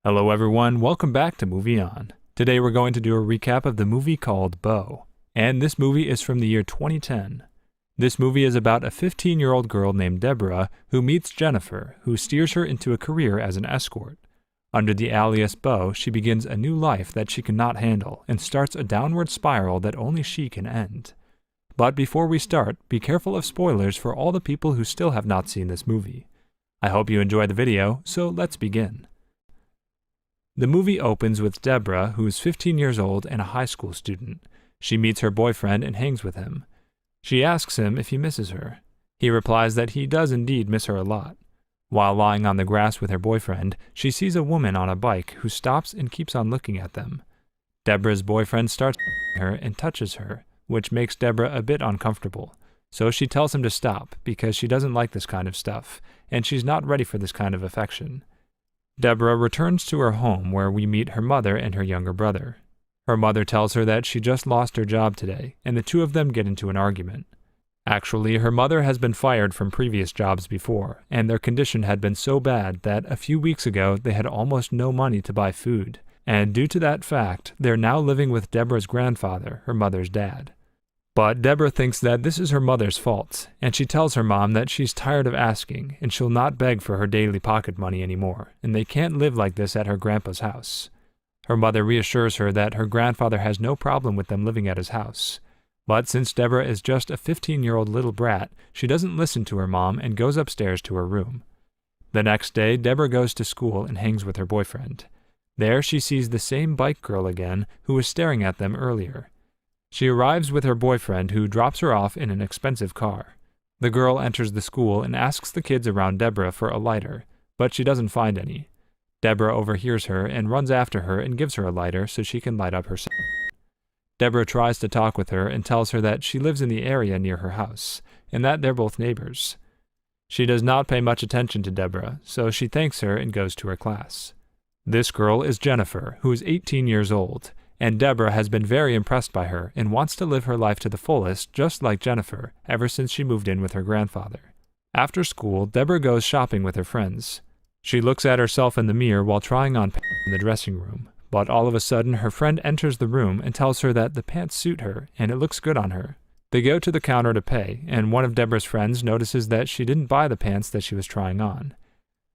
Hello everyone, welcome back to Movie On. Today we're going to do a recap of the movie called Beau, and this movie is from the year 2010. This movie is about a 15-year-old girl named Deborah who meets Jennifer, who steers her into a career as an escort. Under the alias Beau, she begins a new life that she cannot handle and starts a downward spiral that only she can end. But before we start, be careful of spoilers for all the people who still have not seen this movie. I hope you enjoy the video, so let's begin. The movie opens with Deborah, who is 15 years old and a high school student. She meets her boyfriend and hangs with him. She asks him if he misses her. He replies that he does indeed miss her a lot. While lying on the grass with her boyfriend, she sees a woman on a bike who stops and keeps on looking at them. Deborah's boyfriend starts her and touches her, which makes Deborah a bit uncomfortable. So she tells him to stop because she doesn't like this kind of stuff, and she's not ready for this kind of affection. Deborah returns to her home where we meet her mother and her younger brother. Her mother tells her that she just lost her job today, and the two of them get into an argument. Actually, her mother has been fired from previous jobs before, and their condition had been so bad that a few weeks ago they had almost no money to buy food, and due to that fact, they're now living with Deborah's grandfather, her mother's dad. But Deborah thinks that this is her mother's fault, and she tells her mom that she's tired of asking, and she'll not beg for her daily pocket money anymore, and they can't live like this at her grandpa's house. Her mother reassures her that her grandfather has no problem with them living at his house. But since Deborah is just a 15-year-old little brat, she doesn't listen to her mom and goes upstairs to her room. The next day, Deborah goes to school and hangs with her boyfriend. There she sees the same bike girl again who was staring at them earlier. She arrives with her boyfriend, who drops her off in an expensive car. The girl enters the school and asks the kids around Deborah for a lighter, but she doesn't find any. Deborah overhears her and runs after her and gives her a lighter so she can light up herself. Deborah tries to talk with her and tells her that she lives in the area near her house, and that they're both neighbors. She does not pay much attention to Deborah, so she thanks her and goes to her class. This girl is Jennifer, who is 18 years old, and Deborah has been very impressed by her and wants to live her life to the fullest, just like Jennifer, ever since she moved in with her grandfather. After school, Deborah goes shopping with her friends. She looks at herself in the mirror while trying on pants in the dressing room, but all of a sudden her friend enters the room and tells her that the pants suit her and it looks good on her. They go to the counter to pay, and one of Deborah's friends notices that she didn't buy the pants that she was trying on.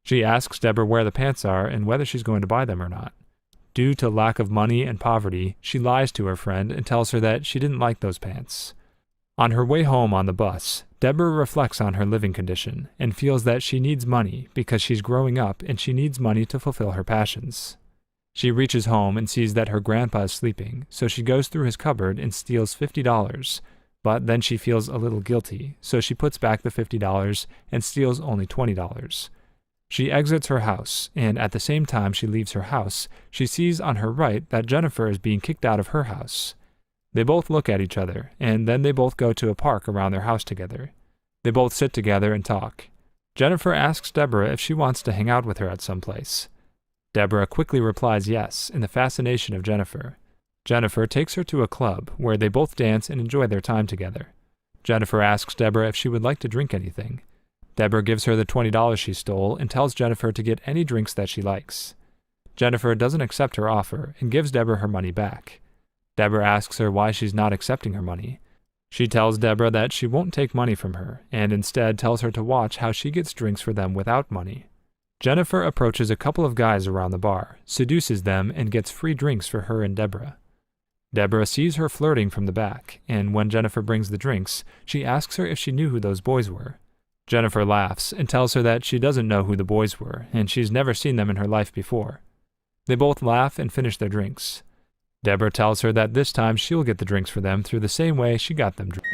She asks Deborah where the pants are and whether she's going to buy them or not. Due to lack of money and poverty, she lies to her friend and tells her that she didn't like those pants. On her way home on the bus, Deborah reflects on her living condition and feels that she needs money because she's growing up and she needs money to fulfill her passions. She reaches home and sees that her grandpa is sleeping, so she goes through his cupboard and steals $50, but then she feels a little guilty, so she puts back the $50 and steals only $20. She exits her house, and at the same time she leaves her house, she sees on her right that Jennifer is being kicked out of her house. They both look at each other, and then they both go to a park around their house together. They both sit together and talk. Jennifer asks Deborah if she wants to hang out with her at some place. Deborah quickly replies yes, in the fascination of Jennifer. Jennifer takes her to a club, where they both dance and enjoy their time together. Jennifer asks Deborah if she would like to drink anything. Deborah gives her the $20 she stole and tells Jennifer to get any drinks that she likes. Jennifer doesn't accept her offer and gives Deborah her money back. Deborah asks her why she's not accepting her money. She tells Deborah that she won't take money from her and instead tells her to watch how she gets drinks for them without money. Jennifer approaches a couple of guys around the bar, seduces them, and gets free drinks for her and Deborah. Deborah sees her flirting from the back, and when Jennifer brings the drinks, she asks her if she knew who those boys were. Jennifer laughs and tells her that she doesn't know who the boys were, and she's never seen them in her life before. They both laugh and finish their drinks. Deborah tells her that this time she'll get the drinks for them through the same way she got them drinks.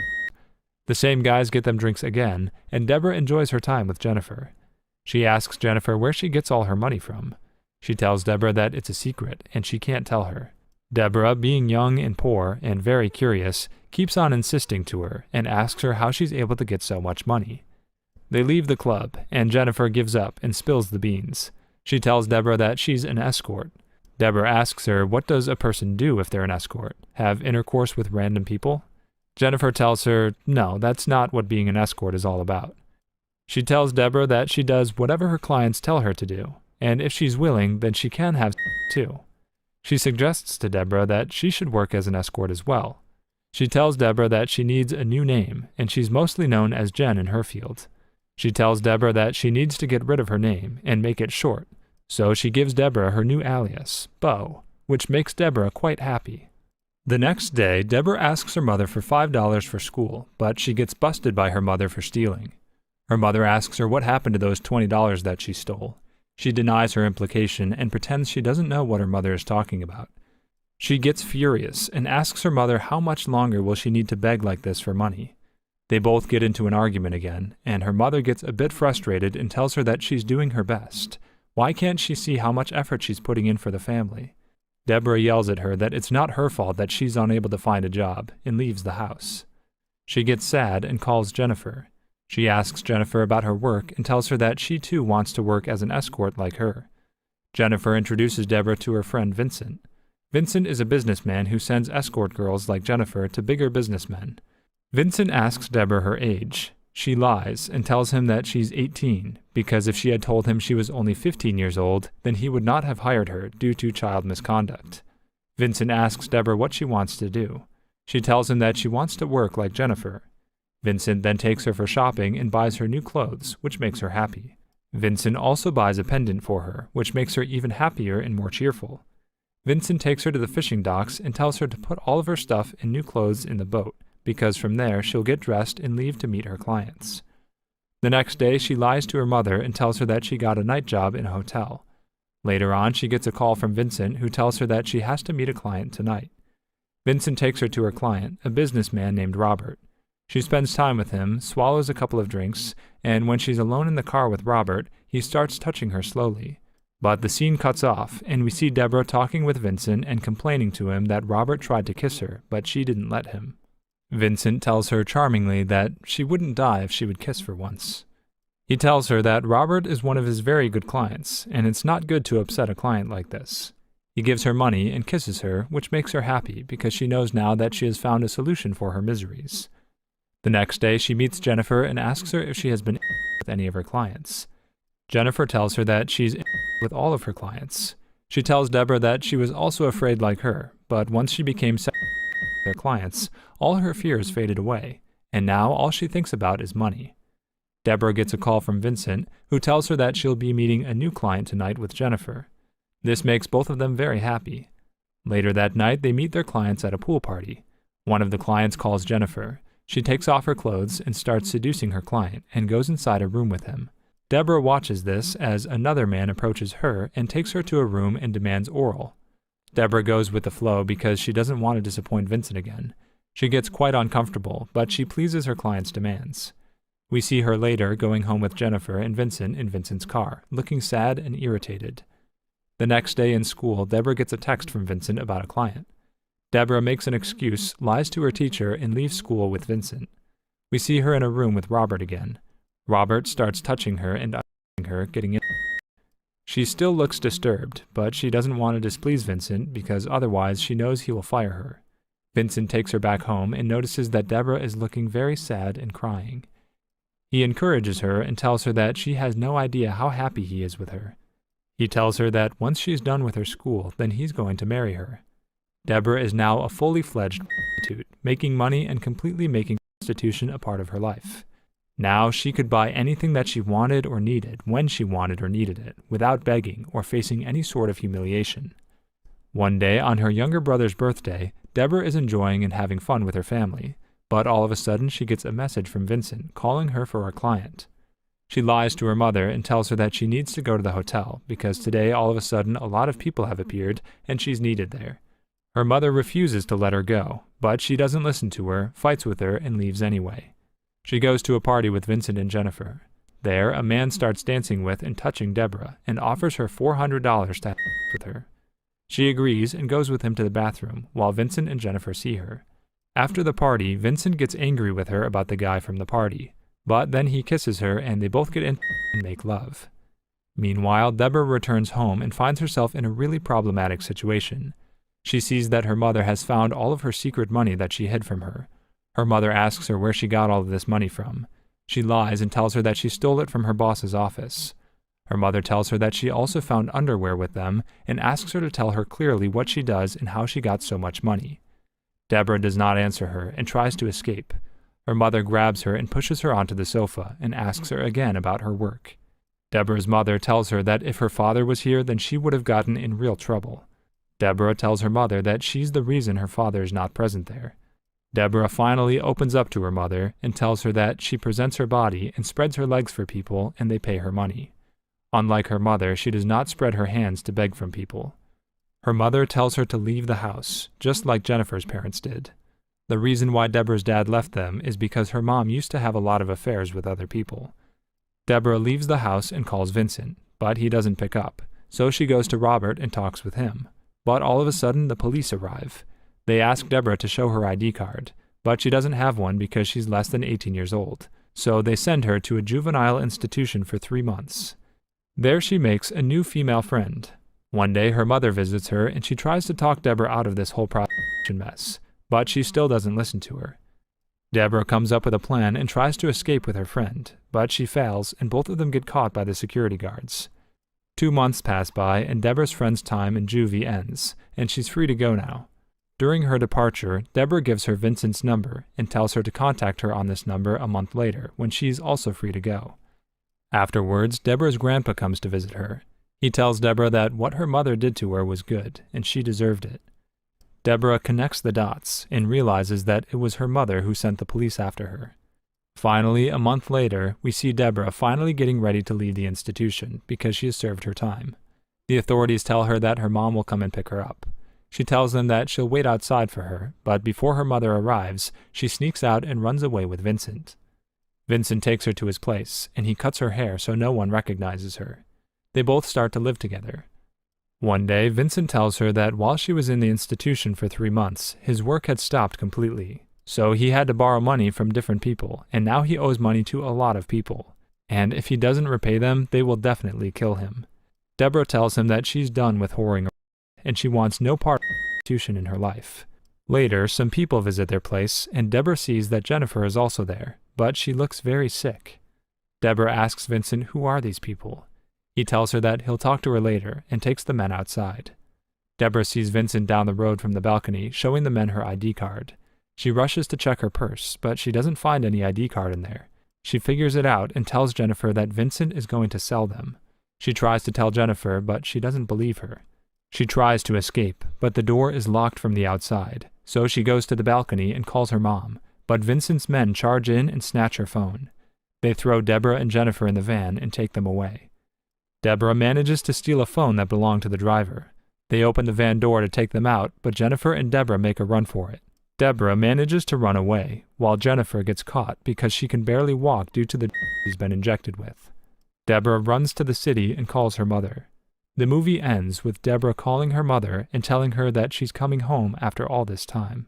The same guys get them drinks again, and Deborah enjoys her time with Jennifer. She asks Jennifer where she gets all her money from. She tells Deborah that it's a secret, and she can't tell her. Deborah, being young and poor and very curious, keeps on insisting to her and asks her how she's able to get so much money. They leave the club, and Jennifer gives up and spills the beans. She tells Deborah that she's an escort. Deborah asks her, what does a person do if they're an escort? Have intercourse with random people? Jennifer tells her, no, that's not what being an escort is all about. She tells Deborah that she does whatever her clients tell her to do, and if she's willing, then she can have too. She suggests to Deborah that she should work as an escort as well. She tells Deborah that she needs a new name, and she's mostly known as Jen in her field. She tells Deborah that she needs to get rid of her name and make it short, so she gives Deborah her new alias, Bo, which makes Deborah quite happy. The next day, Deborah asks her mother for $5 for school, but she gets busted by her mother for stealing. Her mother asks her what happened to those $20 that she stole. She denies her implication and pretends she doesn't know what her mother is talking about. She gets furious and asks her mother how much longer will she need to beg like this for money. They both get into an argument again, and her mother gets a bit frustrated and tells her that she's doing her best. Why can't she see how much effort she's putting in for the family? Deborah yells at her that it's not her fault that she's unable to find a job, and leaves the house. She gets sad and calls Jennifer. She asks Jennifer about her work and tells her that she too wants to work as an escort like her. Jennifer introduces Deborah to her friend Vincent. Vincent is a businessman who sends escort girls like Jennifer to bigger businessmen. Vincent asks Deborah her age. She lies and tells him that she's 18, because if she had told him she was only 15 years old, then he would not have hired her due to child misconduct. Vincent asks Deborah what she wants to do. She tells him that she wants to work like Jennifer. Vincent then takes her for shopping and buys her new clothes, which makes her happy. Vincent also buys a pendant for her, which makes her even happier and more cheerful. Vincent takes her to the fishing docks and tells her to put all of her stuff and new clothes in the boat, because from there she'll get dressed and leave to meet her clients. The next day, she lies to her mother and tells her that she got a night job in a hotel. Later on, she gets a call from Vincent, who tells her that she has to meet a client tonight. Vincent takes her to her client, a businessman named Robert. She spends time with him, swallows a couple of drinks, and when she's alone in the car with Robert, he starts touching her slowly. But the scene cuts off, and we see Deborah talking with Vincent and complaining to him that Robert tried to kiss her, but she didn't let him. Vincent tells her charmingly that she wouldn't die if she would kiss for once. He tells her that Robert is one of his very good clients, and it's not good to upset a client like this. He gives her money and kisses her, which makes her happy because she knows now that she has found a solution for her miseries. The next day, she meets Jennifer and asks her if she has been with any of her clients. Jennifer tells her that she's with all of her clients. She tells Deborah that she was also afraid like her, but once she became their clients, all her fears faded away, and now all she thinks about is money. Deborah gets a call from Vincent, who tells her that she'll be meeting a new client tonight with Jennifer. This makes both of them very happy. Later that night, they meet their clients at a pool party. One of the clients calls Jennifer. She takes off her clothes and starts seducing her client and goes inside a room with him. Deborah watches this as another man approaches her and takes her to a room and demands oral. Deborah goes with the flow because she doesn't want to disappoint Vincent again. She gets quite uncomfortable, but she pleases her client's demands. We see her later going home with Jennifer and Vincent in Vincent's car, looking sad and irritated. The next day in school, Deborah gets a text from Vincent about a client. Deborah makes an excuse, lies to her teacher, and leaves school with Vincent. We see her in a room with Robert again. Robert starts touching her and her, getting in. She still looks disturbed, but she doesn't want to displease Vincent because otherwise she knows he will fire her. Vincent takes her back home and notices that Deborah is looking very sad and crying. He encourages her and tells her that she has no idea how happy he is with her. He tells her that once she's done with her school, then he's going to marry her. Deborah is now a fully fledged prostitute, making money and completely making prostitution a part of her life. Now she could buy anything that she wanted or needed, when she wanted or needed it, without begging or facing any sort of humiliation. One day, on her younger brother's birthday, Deborah is enjoying and having fun with her family, but all of a sudden she gets a message from Vincent calling her for a client. She lies to her mother and tells her that she needs to go to the hotel because today all of a sudden a lot of people have appeared and she's needed there. Her mother refuses to let her go, but she doesn't listen to her, fights with her, and leaves anyway. She goes to a party with Vincent and Jennifer. There, a man starts dancing with and touching Deborah and offers her $400 to have with her. She agrees and goes with him to the bathroom while Vincent and Jennifer see her. After the party, Vincent gets angry with her about the guy from the party, but then he kisses her and they both get in and make love. Meanwhile, Deborah returns home and finds herself in a really problematic situation. She sees that her mother has found all of her secret money that she hid from her. Her mother asks her where she got all of this money from. She lies and tells her that she stole it from her boss's office. Her mother tells her that she also found underwear with them and asks her to tell her clearly what she does and how she got so much money. Deborah does not answer her and tries to escape. Her mother grabs her and pushes her onto the sofa and asks her again about her work. Deborah's mother tells her that if her father was here, then she would have gotten in real trouble. Deborah tells her mother that she's the reason her father is not present there. Deborah finally opens up to her mother and tells her that she presents her body and spreads her legs for people and they pay her money. Unlike her mother, she does not spread her hands to beg from people. Her mother tells her to leave the house, just like Jennifer's parents did. The reason why Deborah's dad left them is because her mom used to have a lot of affairs with other people. Deborah leaves the house and calls Vincent, but he doesn't pick up, so she goes to Robert and talks with him. But all of a sudden, the police arrive. They ask Deborah to show her ID card, but she doesn't have one because she's less than 18 years old, so they send her to a juvenile institution for 3 months. There she makes a new female friend. One day her mother visits her and she tries to talk Deborah out of this whole prostitution mess, but she still doesn't listen to her. Deborah comes up with a plan and tries to escape with her friend, but she fails and both of them get caught by the security guards. 2 months pass by and Deborah's friend's time in juvie ends, and she's free to go now. During her departure, Deborah gives her Vincent's number and tells her to contact her on this number a month later when she's also free to go. Afterwards, Deborah's grandpa comes to visit her. He tells Deborah that what her mother did to her was good, and she deserved it. Deborah connects the dots and realizes that it was her mother who sent the police after her. Finally, a month later, we see Deborah finally getting ready to leave the institution because she has served her time. The authorities tell her that her mom will come and pick her up. She tells them that she'll wait outside for her, but before her mother arrives, she sneaks out and runs away with Vincent. Vincent takes her to his place, and he cuts her hair so no one recognizes her. They both start to live together. One day, Vincent tells her that while she was in the institution for 3 months, his work had stopped completely. So he had to borrow money from different people, and now he owes money to a lot of people. And if he doesn't repay them, they will definitely kill him. Deborah tells him that she's done with whoring around, and she wants no part of prostitution in her life. Later, some people visit their place, and Deborah sees that Jennifer is also there, but she looks very sick. Deborah asks Vincent who are these people. He tells her that he'll talk to her later and takes the men outside. Deborah sees Vincent down the road from the balcony, showing the men her ID card. She rushes to check her purse, but she doesn't find any ID card in there. She figures it out and tells Jennifer that Vincent is going to sell them. She tries to tell Jennifer, but she doesn't believe her. She tries to escape, but the door is locked from the outside, so she goes to the balcony and calls her mom, but Vincent's men charge in and snatch her phone. They throw Deborah and Jennifer in the van and take them away. Deborah manages to steal a phone that belonged to the driver. They open the van door to take them out, but Jennifer and Deborah make a run for it. Deborah manages to run away, while Jennifer gets caught because she can barely walk due to the she's been injected with. Deborah runs to the city and calls her mother. The movie ends with Deborah calling her mother and telling her that she's coming home after all this time.